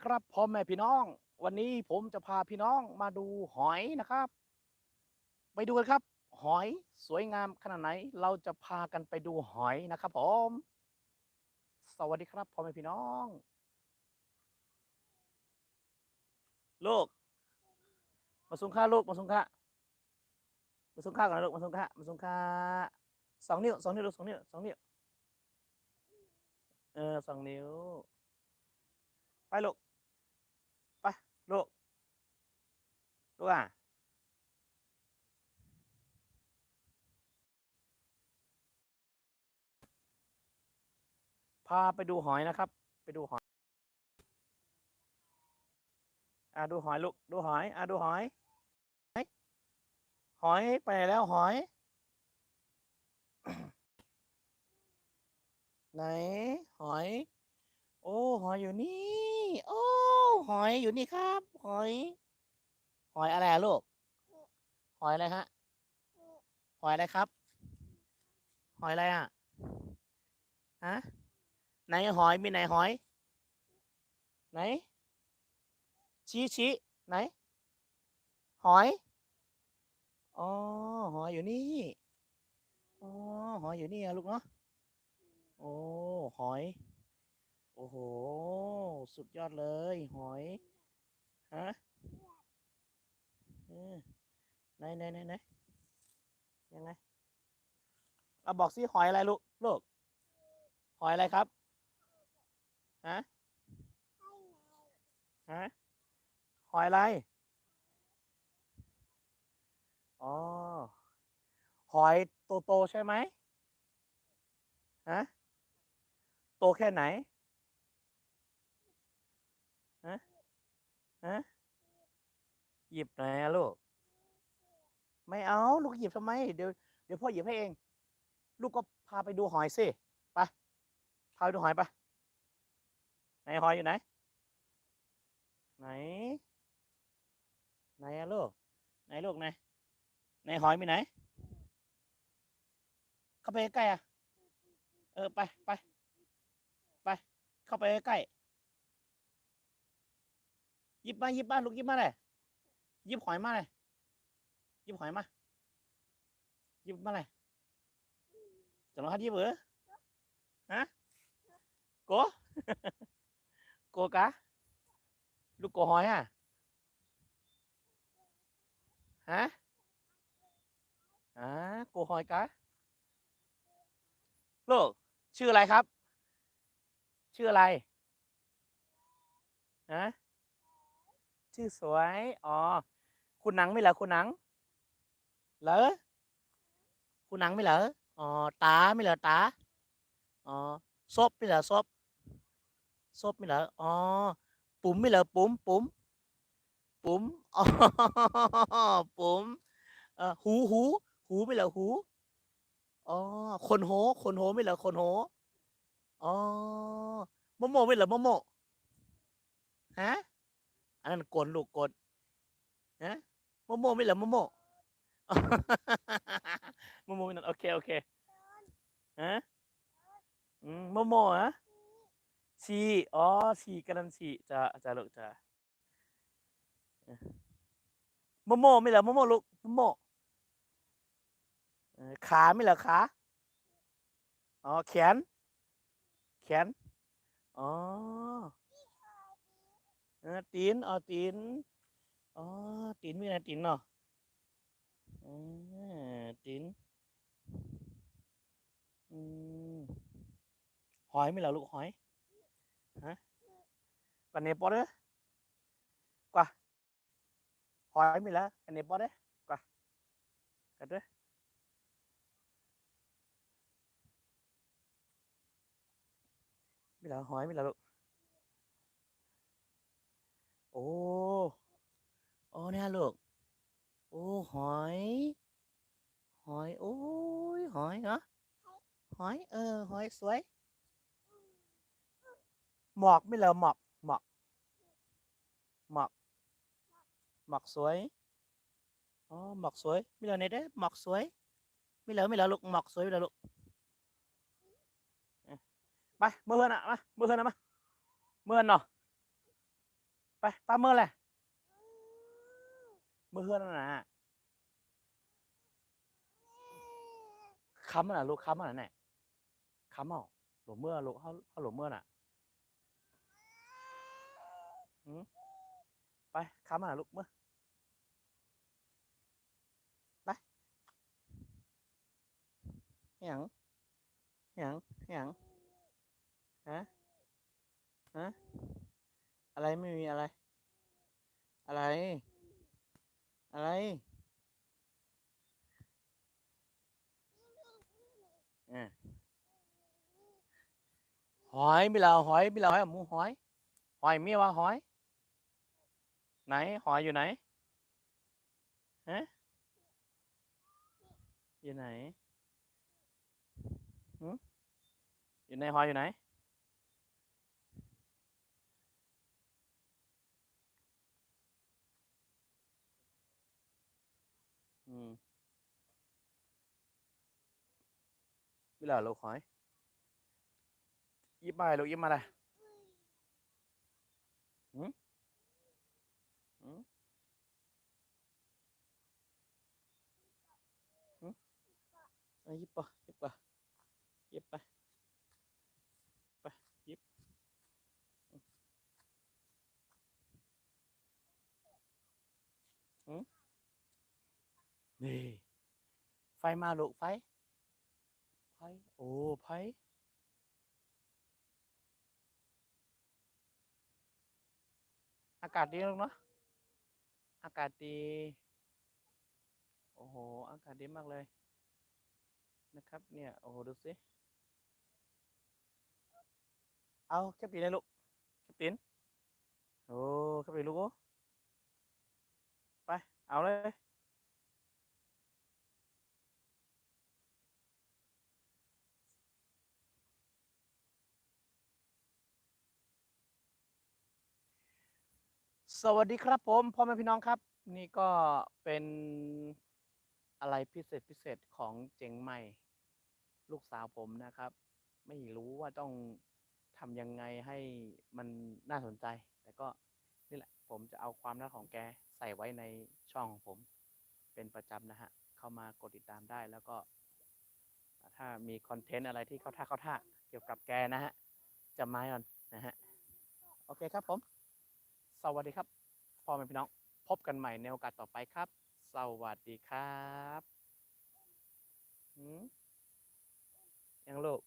ครับพ่อแม่พี่น้องวันนี้ผมจะพาพี่น้องมาดูหอยนะครับไปดูกันครับหอยสวยงามขนาดไหนเราจะพากันไปดูหอยนะครับผมสวัสดีครับพ่อแม่พี่น้องลูกมาส่งข้าลูกมาส่งข้ามาส่งข้าก่อนนะลูกมาส่งข้ามาส่งข้า2 นิ้วลูก2 นิ้ว2 นิ้วไปลูกไปลูกลูกพาไปดูหอยนะครับไปดูหอยดูหอยลูกดูหอยดูหอยหอยไปไหนแล้วหอยไหนหอย โอ้หอยอยู่นี่โอ้หอยอยู่นี่ครับหอยหอยอะไรอะลูกหอยอะไรฮะหอยอะไรครับหอยอะไรอะฮะไหนหอยมีไหนหอยไหนชี้ไหนหอยอ๋อหอยอยู่นี่อ๋อหอยอยู่นี่อะลูกเนาะโอ้หอยโอ้โหสุดยอดเลยหอยฮะเออไหนยังไงเอาบอกสิหอยอะไรลูกหอยอะไรครับฮะฮะหอยอะไรอ๋อ หอยโตใช่ไหมฮะโตแค่ไหนฮะฮะหยิบหน่อยนะลูกไม่เอาลูกหยิบทำไมเดี๋ยวพ่อหยิบให้เองลูกก็พาไปดูหอยสิไปพาไปดูหอยไปไหนหอยอยู่ไหนไหนไหนอะลูกไหนลูกไหนหอยมีไหนเข้าไปใกล้ๆอะไปเข้าไปใกล้หยิบมาลูกหยิบมาเลยหยิบหอยมาเลยหยิบหอยมาหยิบมาเลยจะลองหัดหยิบเหรอฮะโกโกกะลูกโกหอยฮะฮะอ่าโกหอยกะ ลูกชื่ออะไรครับชื่ออะไรฮะชื่อสวยอ๋อคุณหนังไม่เหรอคุณหนังเหรอคุณหนังไม่เหรออ๋อตาไม่เหรอตาอ๋อซบไม่เหรอซบไม่เหรออ๋อปุ๋มไม่เหรอปุ๋มอ๋อปุ๋มหูไม่เหรอหูอ๋อคนโหไม่เหรอคนโหอ๋อโมโมไม่เหรอโมโมฮะอันนั้นกลลูกกลฮะโมโมไม่เหรอโมโม โมโมนั่นโอเคฮะโมโมฮะชีอ๋อชีกำลังชีจะลูกจะโมโมไม่เหรอโมโมลูกโมโมขาไม่เหรอขาอ๋อแขนอ๋อตีนอ๋อตีนอ๋อตีนมีอะไรตีนเนาะตีนอืมหอยไม่เหรอลูกหอยฮะกันเนปอดเด้อกว่าหอยไม่เหรอกันเนปอดเด้อกว่ากันเด้อไม่เหรอหอยไม่เหรอลูกโอ้โอ้เนี่ยลูก โอ้หอยโอ้ยหอยเหรอหอยหอยสวยหมอกไม่เหรอหมอกหมอกหมอกสวยอ๋อหมอกสวยไม่เหรอเนี่ยเด้หมอกสวยไม่เหรอลูกหมอกสวยไม่เหรอลูกไปเมื่อเฮือนอ่ะมาเมื่อเฮือนอ่ะมาเมื่อเฮือนเนาะ ไปป้าเมื่อไรเมื่อเฮือนนั่นนะค้ำน่ะลูกค้ำน่ะเนี่ยค้ำเอาหลวเมื่อลูกเขาหลวเมื่อน่ะไปค้ำน่ะลูกเมื่อไปหยังหยังหยังฮะฮะอะไรไม่มีอะไรอะไรอะไรอ่าหอยไม่เราหอยไม่เราหอยหมูหอยหอยเมียว่าหอยไหนหอยอยู่ไหนฮะอยู่ไหนอยู่ในหอยอยู่ไหนอืมไม่เราลูกหอยยิบมาเลยลูกยิบมาเลยอืมอืมอืมยิบปะยิบปะยิบไปไปยิบอืมนี่ไฟมาลูกไฟไฟโอ้ไฟอากาศดีลูกเนาะอากาศดีโอ้โหอากาศดีมากเลยนะครับเนี่ยโอ้โหดูสิเอาแคปปีนเลยลูกแคปปีนโอ้แคปปีนลูกโอ้ไปเอาเลยสวัสดีครับผมพ่อแม่พี่น้องครับนี่ก็เป็นอะไรพิเศษของเจ๋งใหม่ลูกสาวผมนะครับไม่รู้ว่าต้องทำยังไงให้มันน่าสนใจแต่ก็นี่แหละผมจะเอาความน่าของแกใส่ไว้ในช่องของผมเป็นประจำนะฮะเข้ามากดติดตามได้แล้วก็ถ้ามีคอนเทนต์อะไรที่เข้าท่าเกี่ยวกับแกนะฮะจะมาก่อนนะฮะโอเคครับผมสวัสดีครับพ่อแม่พี่น้องพบกันใหม่ในโอกาสต่อไปครับสวัสดีครับยังลูก